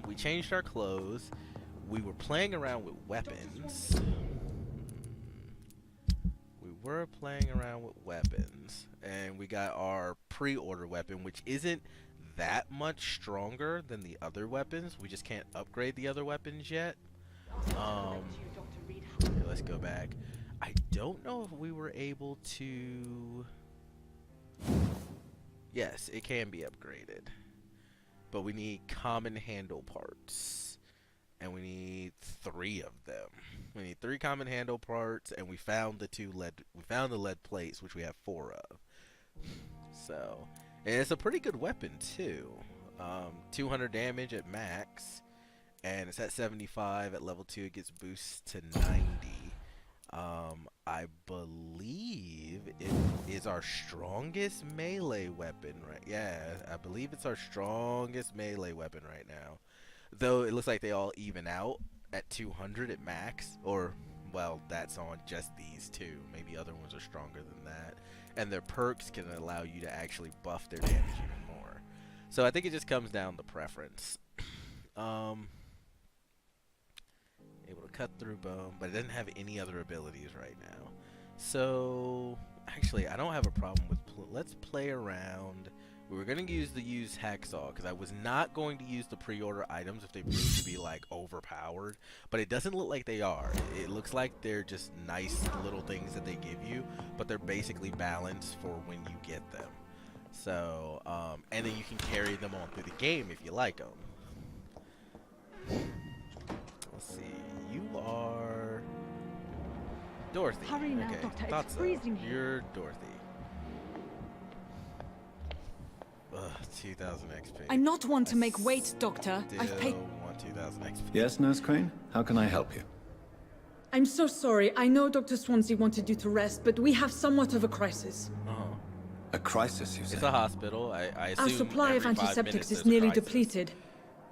We changed our clothes. We were playing around with weapons. We were playing around with weapons, and we got our pre-order weapon, which isn't that much stronger than the other weapons. We just can't upgrade the other weapons yet. Okay, let's go back. I don't know if we were able to... Yes, it can be upgraded. But we need common handle parts. And we need 3 of them. We need 3 common handle parts, and we found the lead plates, which we have 4 of. So, and it's a pretty good weapon too. 200 damage at max, and it's at 75 at level 2. It gets boost to 90. I believe it is our strongest melee weapon, right? Yeah, I believe it's our strongest melee weapon right now. Though it looks like they all even out at 200 at max, or, well, that's on just these 2. Maybe other ones are stronger than that. And their perks can allow you to actually buff their damage even more. So I think it just comes down to preference. Able to cut through bone, but it doesn't have any other abilities right now. So actually, I don't have a problem with let's play around. We were going to use hacksaw because I was not going to use the pre-order items if they prove to be like overpowered, but it doesn't look like they are. It looks like they're just nice little things that they give you, but they're basically balanced for when you get them. So and then you can carry them on through the game if you like them. Let's see. You are Dorothy. Hurry now, okay. Doctor. Thought It's so. freezing here. You're Dorothy. Ugh, 2000 XP. I not want to make wait, Doctor. I've paid. Want 2000 XP. Yes, Nurse Crane? How can I help you? I'm so sorry. I know Dr. Swansea wanted you to rest, but we have somewhat of a crisis. A crisis, you say? It's a hospital. I assume Our supply of every 5 antiseptics minutes is there's a nearly crisis. depleted.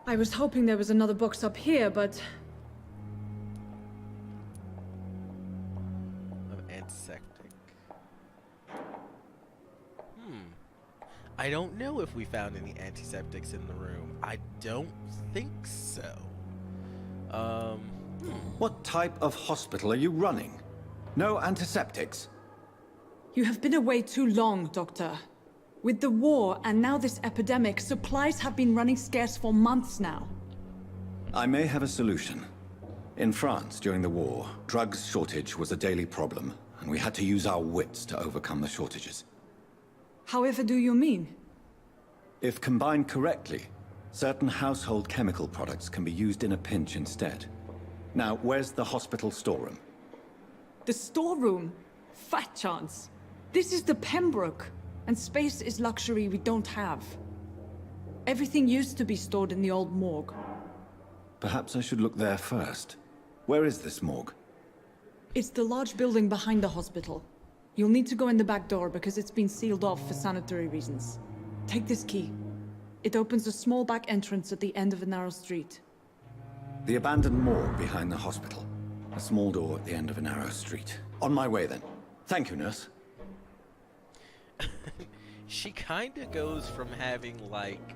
I was hoping there was another box up here, but Of antiseptic. I don't know if we found any antiseptics in the room. I don't think so. What type of hospital are you running? No antiseptics? you have been away too long, Doctor. With the war and now this epidemic, supplies have been running scarce for months now. I may have a solution. In France, during the war, drugs shortage was a daily problem, and we had to use our wits to overcome the shortages. However do you mean? If combined correctly, certain household chemical products can be used in a pinch instead. Now, where's the hospital storeroom? The storeroom? Fat chance. This is the Pembroke, and space is luxury we don't have. Everything used to be stored in the old morgue. Perhaps I should look there first. Where is this morgue? It's the large building behind the hospital. You'll need to go in the back door because it's been sealed off for sanitary reasons. Take this key. It opens a small back entrance at the end of a narrow street. The abandoned morgue behind the hospital. A small door at the end of a narrow street. On my way then. Thank you, nurse. She kind of goes from having like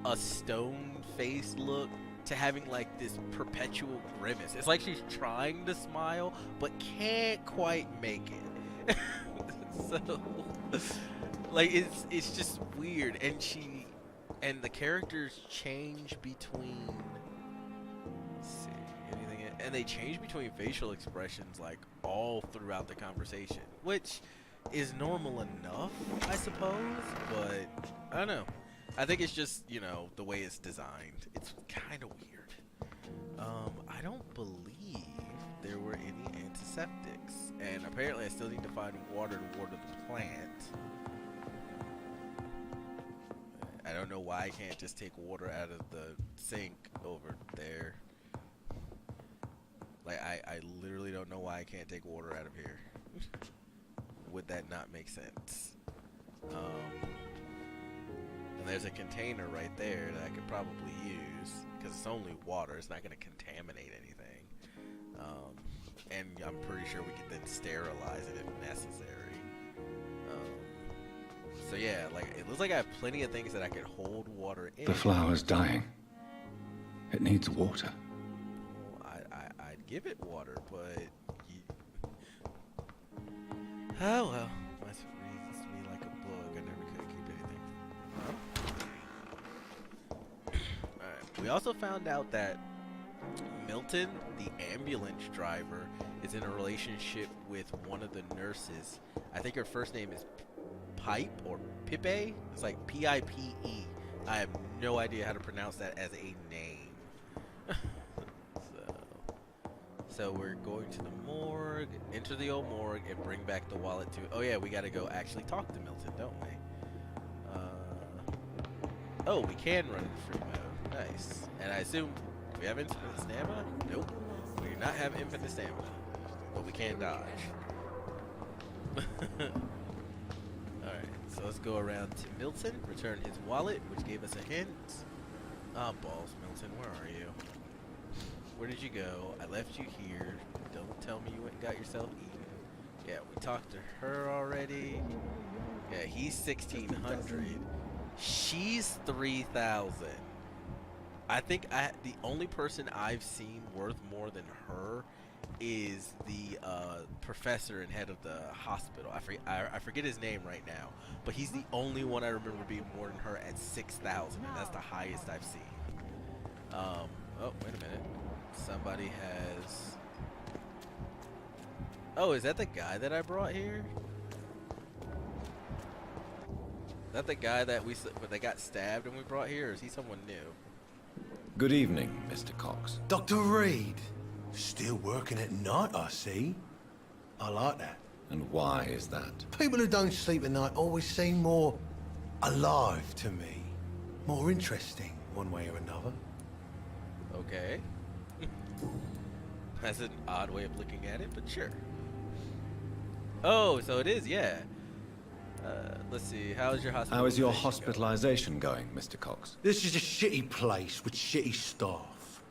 a stone-faced look to having like this perpetual grimace. It's like she's trying to smile but can't quite make it. So like it's just weird, and the characters change between, let's see, anything, and they change between facial expressions like all throughout the conversation, which is normal enough, I suppose, but I don't know. I think it's just, you know, the way it's designed. It's kind of weird. I don't believe there were any antiseptics, and apparently I still need to find water to water the plant. I don't know why I can't just take water out of the sink over there. Like, I literally don't know why I can't take water out of here. Would that not make sense? And there's a container right there that I could probably use, because it's only water, it's not going to contaminate anything. And I'm pretty sure we could then sterilize it if necessary. So yeah, like, it looks like I have plenty of things that I could hold water in. The flower's dying. It needs water. Well, I'd give it water, but oh well. My reasons to me like a bug. I never could keep anything. Alright. We also found out that Milton, the ambulance driver, is in a relationship with one of the nurses. I think her first name is Pipe or Pipe. It's like Pipe. I have no idea how to pronounce that as a name. So we're going to the morgue, enter the old morgue, and bring back the wallet to. Oh yeah, we gotta go actually talk to Milton, don't we? Oh, we can run in free mode. Nice. And I assume we have infinite stamina? Nope. We do not have infinite stamina, but we can dodge. Alright, so let's go around to Milton, return his wallet, which gave us a hint. Ah, balls, Milton, where are you? Where did you go? I left you here. Don't tell me you went and got yourself eaten. Yeah, we talked to her already. Yeah, he's 1,600. She's 3,000. I think the only person I've seen worth more than her is the professor and head of the hospital. I forget his name right now, but he's the only one I remember being more than her at 6,000, and that's the highest I've seen. Oh, wait a minute. Somebody has. Oh, is that the guy that I brought here? Is that the guy that got stabbed and we brought here, or is he someone new? Good evening, Mr. Cox. Dr. Reed. Still working at night, I see. I like that. And why is that? People who don't sleep at night always seem more alive to me. More interesting, one way or another. Okay. That's an odd way of looking at it, but sure. Oh, so it is, yeah. Let's see. How is your hospital? How is your hospitalization going, Mr. Cox? This is a shitty place with shitty staff.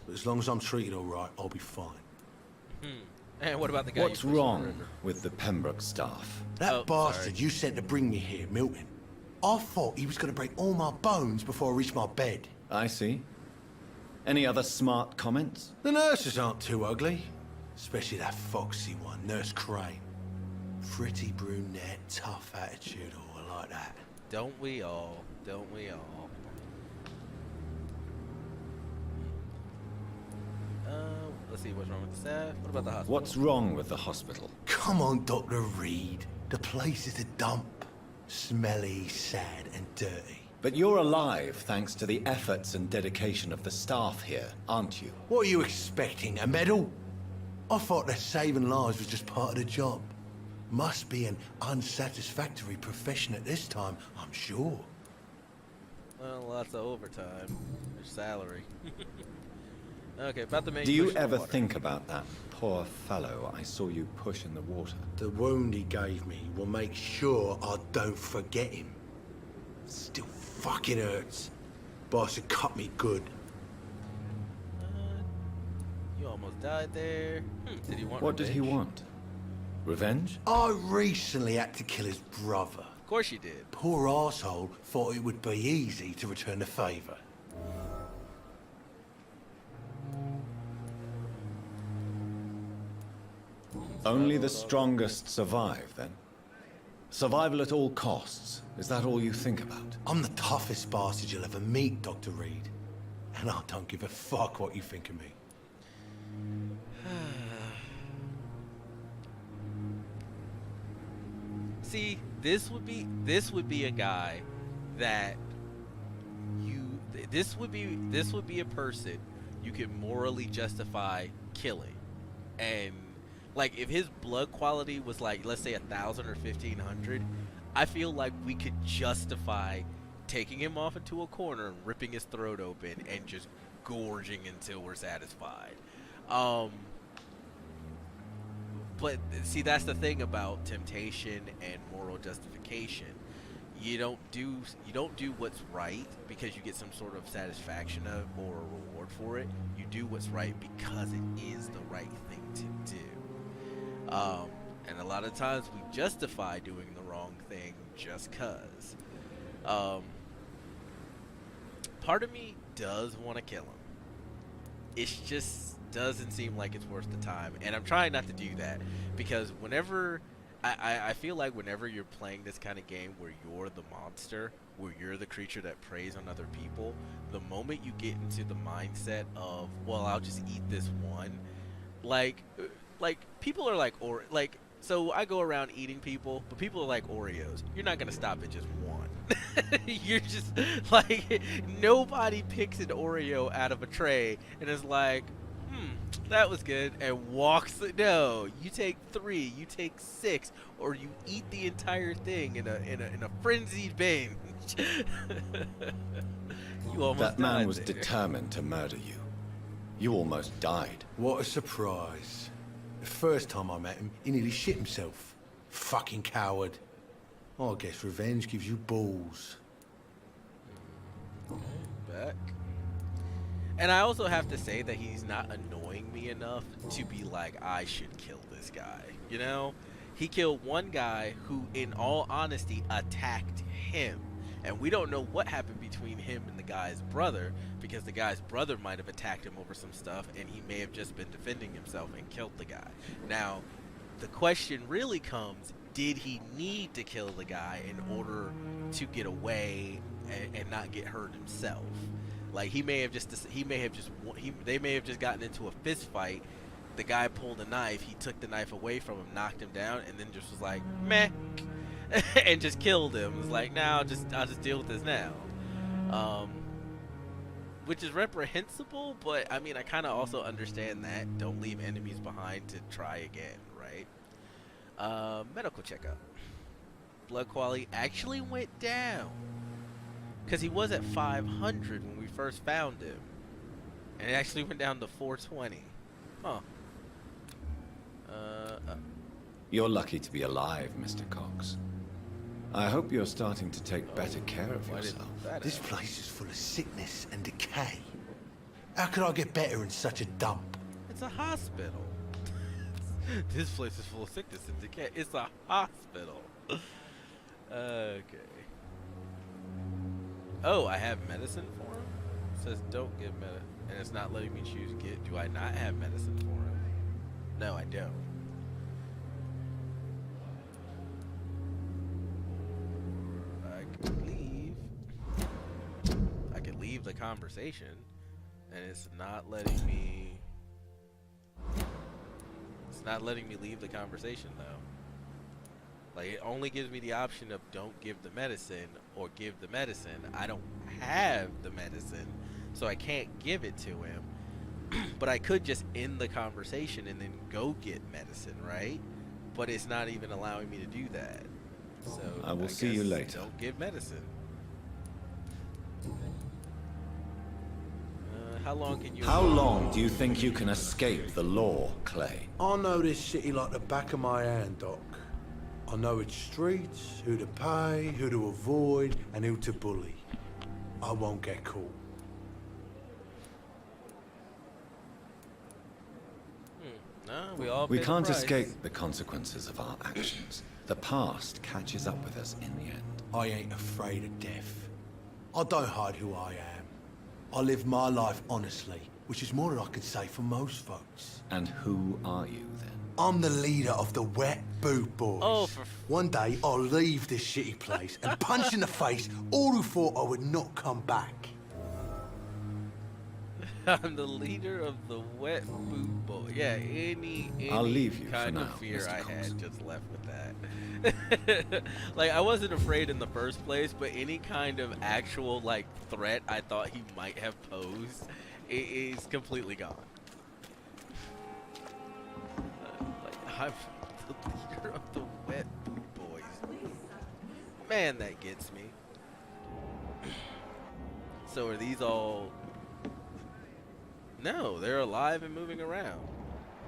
But as long as I'm treated all right, I'll be fine. And what about the guy? What's wrong with the Pembroke staff? That bastard you sent to bring me here, Milton. I thought he was going to break all my bones before I reached my bed. I see. Any other smart comments? The nurses aren't too ugly. Especially that foxy one, Nurse Crane. Pretty brunette, tough attitude, all I like that. Don't we all? Don't we all? Let's see what's wrong with the staff. What about the hospital? What's wrong with the hospital? Come on, Dr. Reed. The place is a dump. Smelly, sad, and dirty. But you're alive thanks to the efforts and dedication of the staff here, aren't you? What are you expecting, a medal? I thought that saving lives was just part of the job. Must be an unsatisfactory profession at this time, I'm sure. Well, lots of overtime. Your salary. Okay, about the main. Do you question of ever water. think about that poor fellow I saw you push in the water? The wound he gave me will make sure I don't forget him. Still fucking hurts. Boss had cut me good. You almost died there. Did he want What did he revenge? want? Revenge? I recently had to kill his brother. Of course you did. Poor arsehole thought it would be easy to return the favor. Only the strongest survive, then? Survival at all costs. Is that all you think about? I'm the toughest bastard you'll ever meet, Dr. Reed. And I don't give a fuck what you think of me. See, this would be a guy that this would be a person you can morally justify killing. And like if his blood quality was like, let's say 1,000 or 1,500, I feel like we could justify taking him off into a corner and ripping his throat open and just gorging until we're satisfied. But see, that's the thing about temptation and moral justification. You don't do what's right because you get some sort of satisfaction of or a reward for it. You do what's right because it is the right thing to do. And a lot of times we justify doing the wrong thing just cause. Part of me does want to kill him. It just doesn't seem like it's worth the time, and I'm trying not to do that because whenever I feel like whenever you're playing this kind of game where you're the monster, where you're the creature that preys on other people, the moment you get into the mindset of, well, I'll just eat this one, like people are like, or like, so I go around eating people, but people are like Oreos. You're not gonna stop at just one. You're just like, nobody picks an Oreo out of a tray and is like, that was good, and walks. No, you take 3, you take 6, or you eat the entire thing in a frenzied binge. You almost That man died was there. determined to murder you. You almost died. What a surprise. The first time I met him, he nearly shit himself. Fucking coward. I guess revenge gives you balls. Back. And I also have to say that he's not annoying me enough to be like, I should kill this guy. You know? He killed one guy who, in all honesty, attacked him. And we don't know what happened between him and the guy's brother, because the guy's brother might have attacked him over some stuff, and he may have just been defending himself and killed the guy. Now, the question really comes, did he need to kill the guy in order to get away and not get hurt himself? Like, they may have just gotten into a fist fight. The guy pulled a knife. He took the knife away from him, knocked him down, and then just was like, meh, and just killed him. It was like, now I'll just deal with this now. Which is reprehensible, but I mean, I kind of also understand that. Don't leave enemies behind to try again, right? Medical checkup. Blood quality actually went down. Because he was at 500 when we first found him. And it actually went down to 420. Huh. You're lucky to be alive, Mr. Cox. I hope you're starting to take better care of Why did yourself. that This happen? place is full of sickness and decay. How could I get better in such a dump? It's a hospital. This place is full of sickness and decay. It's a hospital. Okay. Oh, I have medicine for him? It says don't give medicine. And it's not letting me choose get. Do I not have medicine for him? No, I don't. I could leave the conversation, and it's not letting me. It's not letting me leave the conversation though. Like, it only gives me the option of don't give the medicine or give the medicine. I don't have the medicine, so I can't give it to him. But I could just end the conversation and then go get medicine, right? But it's not even allowing me to do that. So I will see you guess later. Don't give medicine. How long can you? How long do you think you can escape the law, Clay? I know this city like the back of my hand, Doc. I know its streets, who to pay, who to avoid, and who to bully. I won't get caught. No, we all. We pay the can't price. escape the consequences of our actions. The past catches up with us in the end. I ain't afraid of death. I don't hide who I am. I live my life honestly, which is more than I can say for most folks. And who are you then? I'm the leader of the Wet Boot Boys. Oh, One day I'll leave this shitty place and punch in the face all who thought I would not come back. I'm the leader of the Wet Boot Boy. Yeah, any I'll leave you for kind now, of fear Mr. I Cox. had just left with that. Like, I wasn't afraid in the first place, but any kind of actual, like, threat I thought he might have posed is completely gone. Like, I'm the leader of the Wet Boot Boys. Man, that gets me. So are these all... No, they're alive and moving around.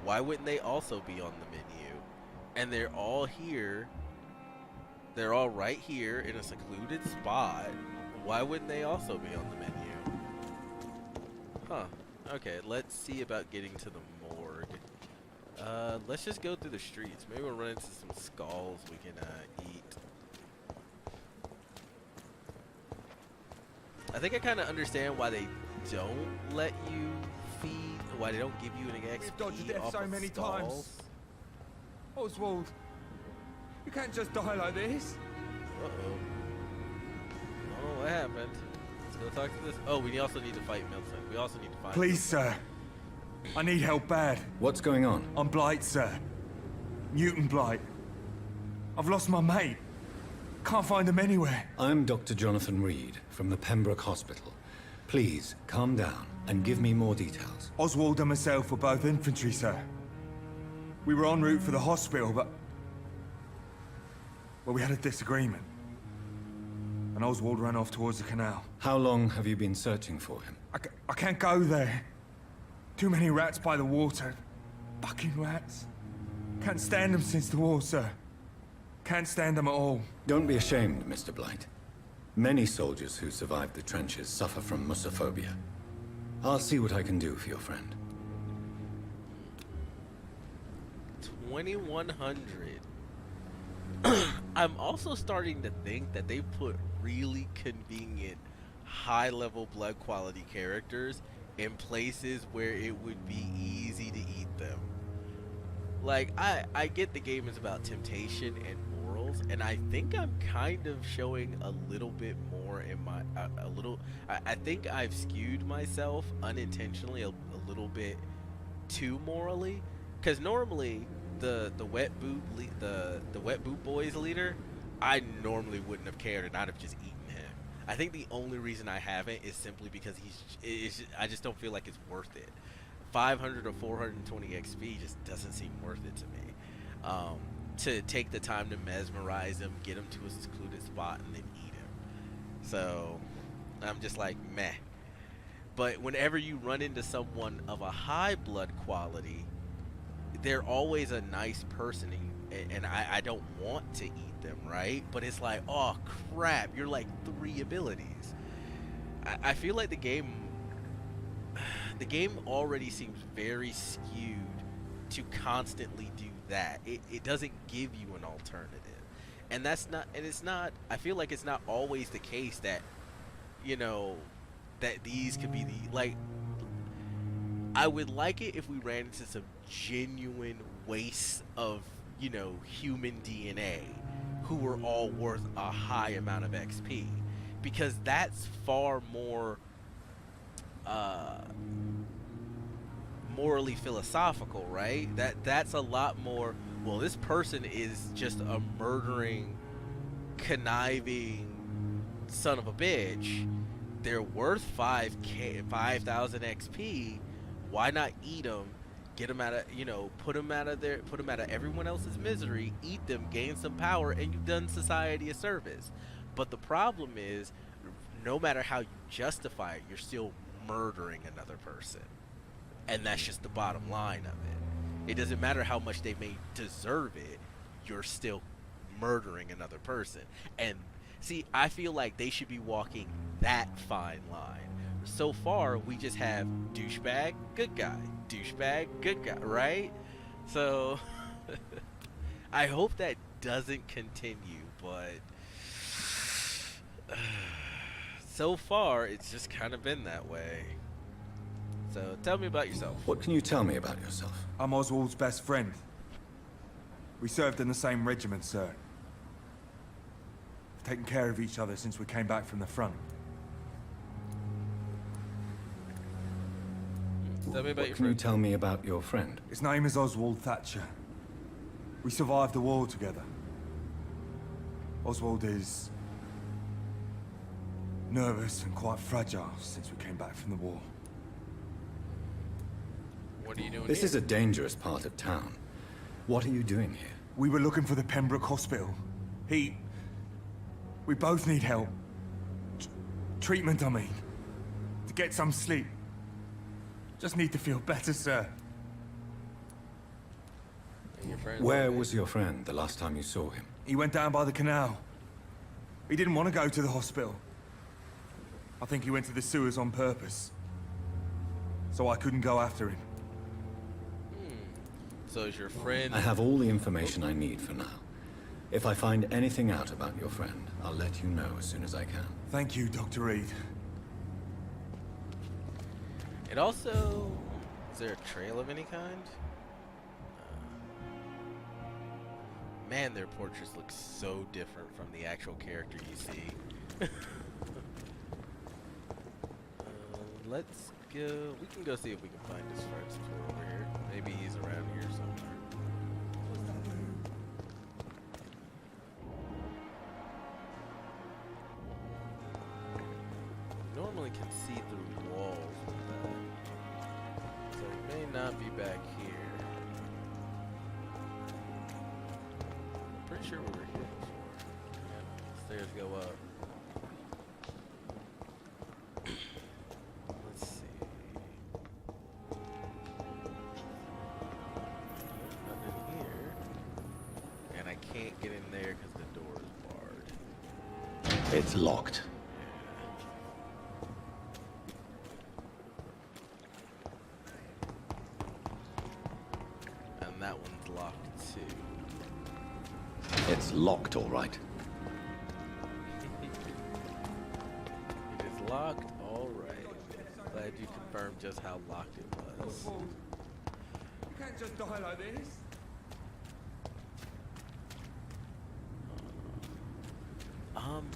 Why wouldn't they also be on the menu? And they're all here. They're all right here in a secluded spot. Why wouldn't they also be on the menu? Huh. Okay, let's see about getting to the morgue. Let's just go through the streets. Maybe we'll run into some skulls we can eat. I think I kind of understand why they don't let you feed. Why they don't give you an We've dodged XP death off so of many stalls? times. Oswald, you can't just die like this. Uh-oh. Oh, what happened? Let's go talk to this. Oh, we also need to fight Milton. We also need to find Please, sir. I need help bad. What's going on? I'm Blight, sir. Newton Blight. I've lost my mate. Can't find him anywhere. I'm Dr. Jonathan Reed from the Pembroke Hospital. Please, calm down and give me more details. Oswald and myself were both infantry, sir. We were en route for the hospital, but... well, we had a disagreement. And Oswald ran off towards the canal. How long have you been searching for him? I can't go there. Too many rats by the water. Fucking rats. Can't stand them since the war, sir. Can't stand them at all. Don't be ashamed, Mr. Blight. Many soldiers who survived the trenches suffer from musophobia. I'll see what I can do for your friend. 2100. I'm also starting to think that they put really convenient high-level blood quality characters in places where it would be easy to eat them. Like, I get the game is about temptation and morals, and I think I'm kind of showing a little bit more in my I think I've skewed myself unintentionally a little bit too morally, because normally the wet boot boys leader, I normally wouldn't have cared and I'd have just eaten him. I think the only reason I haven't is simply because I just don't feel like it's worth it. 500 or 420 XP just doesn't seem worth it to me. To take the time to mesmerize him, get him to a secluded spot, and then eat him. So I'm just like, meh. But whenever you run into someone of a high blood quality, they're always a nice person, and I don't want to eat them, right? But it's like, oh crap, you're like 3 abilities. I feel like the game already seems very skewed to constantly do that. It doesn't give you an alternative, and it's not. I feel like it's not always the case that, you know, that these could be like. I would like it if we ran into some genuine wastes of, you know, human DNA who were all worth a high amount of XP, because that's far more morally philosophical, right? That's a lot more. Well, this person is just a murdering, conniving son of a bitch. They're worth 5,000 XP. Why not eat them? Get them out of, you know, put them out of everyone else's misery, eat them, gain some power, and you've done society a service. But the problem is, no matter how you justify it, you're still murdering another person. And that's just the bottom line of it. It doesn't matter how much they may deserve it, you're still murdering another person. And see, I feel like they should be walking that fine line. So far, we just have douchebag, good guy, douchebag, good guy, right? So I hope that doesn't continue, but so far it's just kind of been that way. So tell me about yourself. What can you tell me about yourself? I'm Oswald's best friend. We served in the same regiment, sir. We've taken care of each other since we came back from the front. Tell me about What your can you friend. tell me about your friend? His name is Oswald Thatcher. We survived the war together. Oswald is nervous and quite fragile since we came back from the war. What are you doing This here? is a dangerous part of town. What are you doing here? We were looking for the Pembroke Hospital. We both need help. Treatment, I mean. To get some sleep. Just need to feel better, sir. And your friend's Where okay? was your friend the last time you saw him? He went down by the canal. He didn't want to go to the hospital. I think he went to the sewers on purpose. So I couldn't go after him. So is your friend? I have all the information I need for now. If I find anything out about your friend, I'll let you know as soon as I can. Thank you, Dr. Reed. It also... Is there a trail of any kind? Man, their portraits look so different from the actual character you see. Let's go... We can go see if we can find this first tour over here. Maybe he's around here somewhere. Normally can see through walls with that. So it may not be back here. Pretty sure we were here before. Yeah, stairs go up. Let's see. Nothing here. And I can't get in there because the door is barred. It's locked. And that one's locked too. It's locked, all right. It is locked, alright. Glad you confirmed just how locked it was. You can't just die like this.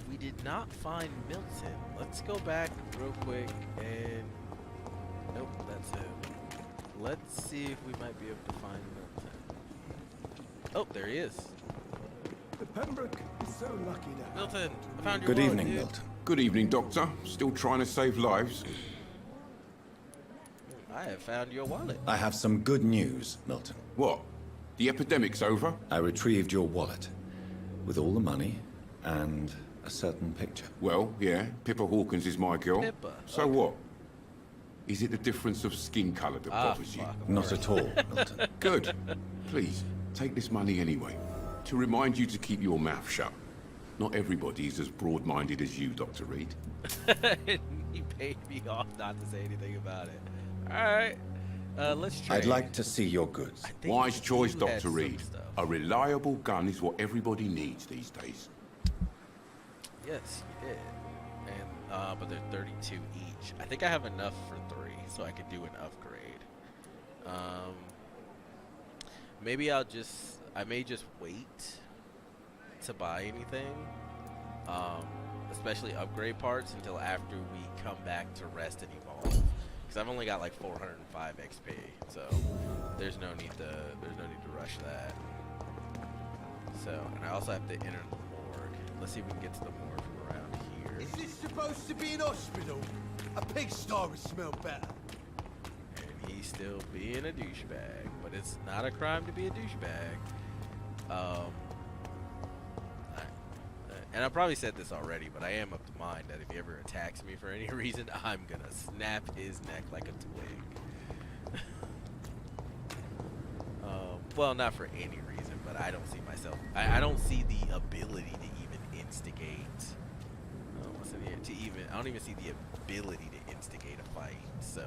We did not find Milton. Let's go back real quick and... Nope, that's him. Let's see if we might be able to find Milton. Oh, there he is. The Pembroke is so lucky to have. Milton, I found your Good wallet, evening, dude. Milton. Good evening, Doctor. Still trying to save lives? I have found your wallet. I have some good news, Milton. What? The epidemic's over? I retrieved your wallet with all the money and a certain picture. Well, yeah, Pippa Hawkins is my girl. Pippa, So okay. what? Is it the difference of skin colour that bothers you? Fuck. Not at all, Milton. Good. Please, take this money anyway. To remind you to keep your mouth shut. Not everybody's as broad-minded as you, Dr. Reed. He paid me off not to say anything about it. Alright. Let's trade. I'd like to see your goods. I think Wise you choice, had Dr. some Reed. stuff. A reliable gun is what everybody needs these days. Yes, you did. And but they're 32 each. I think I have enough for 3, so I could do an upgrade. Maybe I may just wait to buy anything. Especially upgrade parts until after we come back to rest and evolve. Because I've only got like 405 XP, so there's no need to rush that. So, and I also have to enter the morgue. Let's see if we can get to the morgue from around here. Is this supposed to be an hospital? A pigsty would smell better. And he's still being a douchebag, but it's not a crime to be a douchebag. And I probably said this already, but I am of the mind that if he ever attacks me for any reason, I'm gonna snap his neck like a twig. Well, not for any reason, but I don't see myself. I don't see the ability to even instigate. What's in here? I don't even see the ability to instigate a fight. So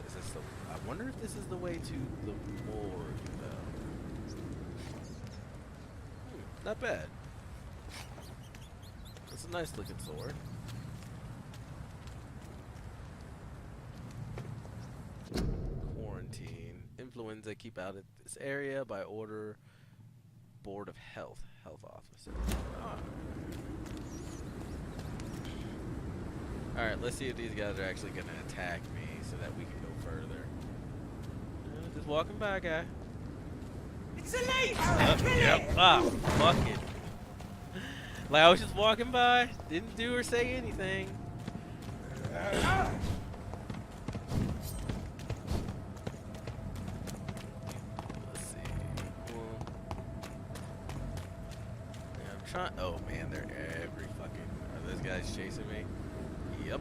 is this the? I wonder if this is the way to the morgue. Not bad. It's a nice looking sword. Quarantine. Influenza keep out of this area by order Board of Health officer. Alright, let's see if these guys are actually gonna attack me so that we can go further. Just walking by, guy. It's a lady! Yep. Ah, fuck it. Like, I was just walking by, didn't do or say anything. Let's see. Well, yeah, I'm trying. Oh man, they're every fucking. Are those guys chasing me? Yep.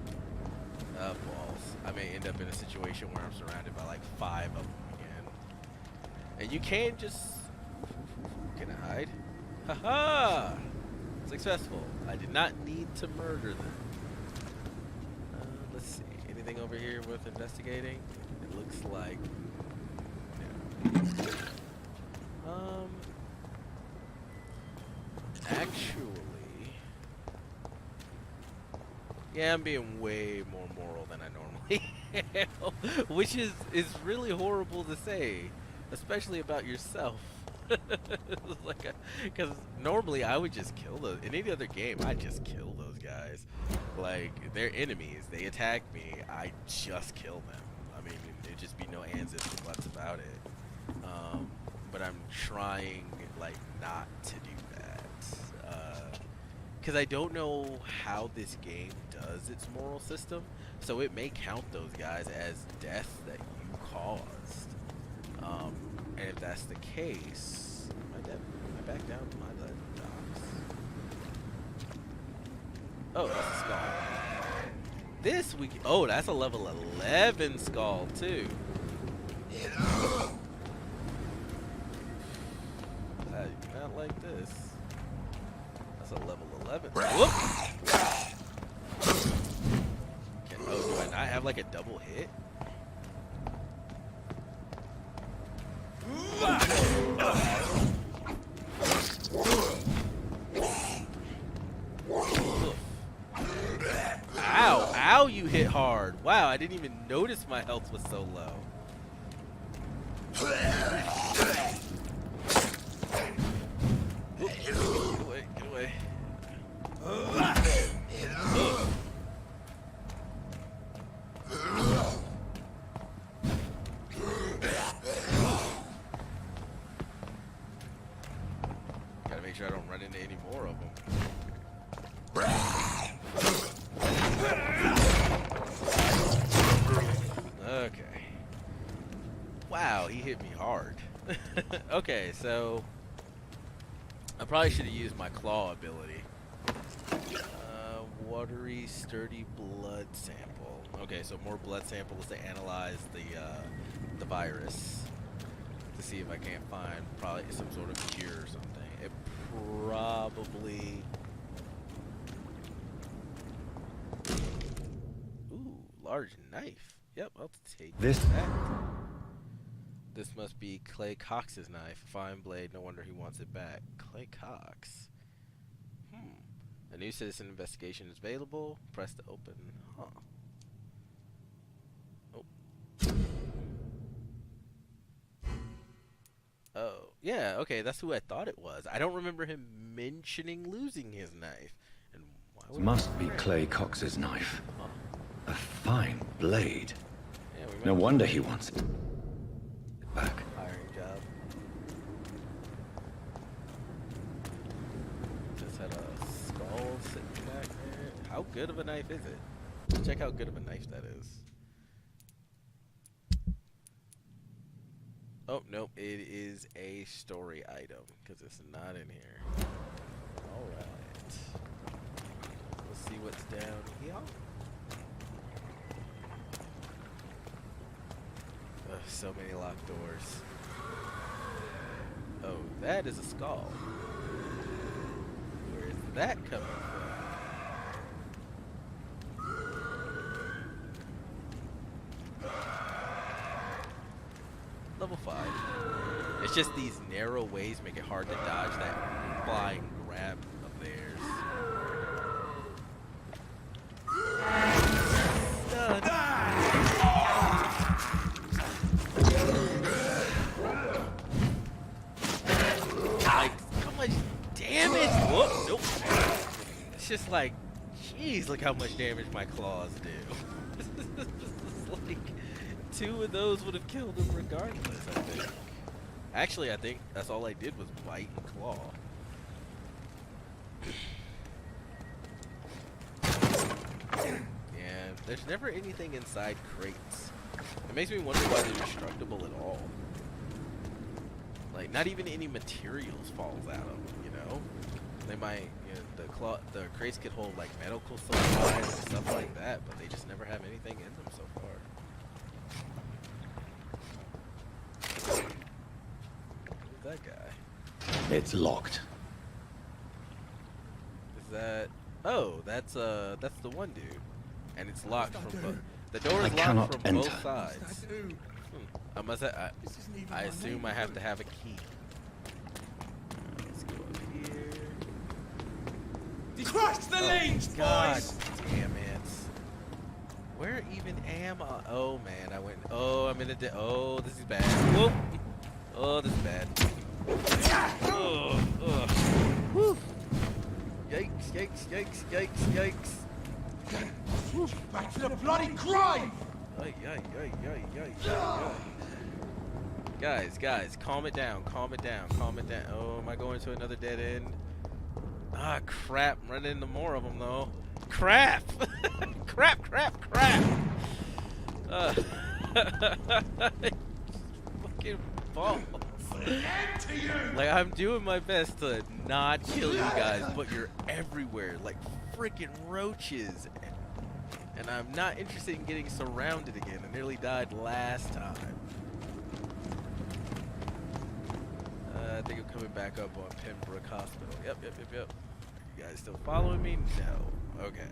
Balls. I may end up in a situation where I'm surrounded by like 5 of them again. And you can just. Can I hide? Haha! Successful. I did not need to murder them. Let's see. Anything over here worth investigating? It looks like. No. Actually. Yeah, I'm being way more moral than I normally am, which is really horrible to say, especially about yourself. Like, because normally I would just kill those. In any other game, I'd just kill those guys. Like, they're enemies. They attack me. I just kill them. I mean, it'd just be no ands, ifs, or buts about it. But I'm trying, like, not to do that. Because I don't know how this game does its moral system. So it may count those guys as deaths that you caused. And if that's the case, am I back down to my docks? Oh, that's a skull. This we can, oh, that's a level 11 skull too. I do not like this. That's a level 11. Whoop! Oh, do I not have like a double hit? Ow! Ow, you hit hard. Wow, I didn't even notice my health was so low. Whoop. Get away, get away. Gotta make sure I don't run into any more of them. Okay. Wow, he hit me hard. Okay, so I probably should have used my claw ability. Watery, sturdy blood sample. Okay, so more blood samples to analyze the virus to see if I can't find probably some sort of cure or something. It probably. Ooh, large knife. Yep, I'll take This- that. This must be Clay Cox's knife. Fine blade, no wonder he wants it back. Clay Cox. A new citizen investigation is available. Press to open. Huh. Oh. Oh. Yeah, okay, that's who I thought it was. I don't remember him mentioning losing his knife. And why would Must be Clay Cox's knife. Huh. A fine blade. Yeah, we No might wonder he wants it back. hiring job. Just had a skull sitting back there. How good of a knife is it? Let's check how good of a knife that is. Oh, nope. It is a story item because it's not in here. Alright. Let's see what's down here. Ugh, so many locked doors. Oh, that is a skull. Where is that coming from? Level 5. It's just these narrow ways make it hard to dodge that flying grab of theirs. Like, how much damage? Whoop, nope. It's just like, jeez, look how much damage my claws do. It's like, 2 of those would have killed him regardless, I think. Actually, I think that's all I did was bite and claw. Yeah, there's never anything inside crates. It makes me wonder why they're destructible at all. Like, not even any materials falls out of them, you know? They might, you know, the crates could hold like medical supplies and stuff like that, but they just never have anything in them so far. Who's that guy? It's locked. Is that? Oh, that's the one dude, and it's locked from both. The door I is cannot locked from enter. both sides. I must. I assume I have to have a key. Let's go up here. Crush the lanes, God boys! damn it! even am I? Oh man, I went. Oh, I'm in a. Oh, this is bad. Whoop. Oh, this is bad. Oh, oh. Woo. Yikes! Yikes! Yikes! Yikes! Yikes! Back to the bloody grind! Ay, ay, ay, ay, ay, ay. Guys, calm it down, calm it down, calm it down. Oh, am I going to another dead end? Ah, crap, I'm running into more of them, though. Crap! Crap, crap, crap! Fucking balls. Like, I'm doing my best to not kill you guys, but you're everywhere, like freaking roaches. And I'm not interested in getting surrounded again. I nearly died last time. I think I'm coming back up on Pembroke Hospital. Yep. You guys still following me? No. Okay.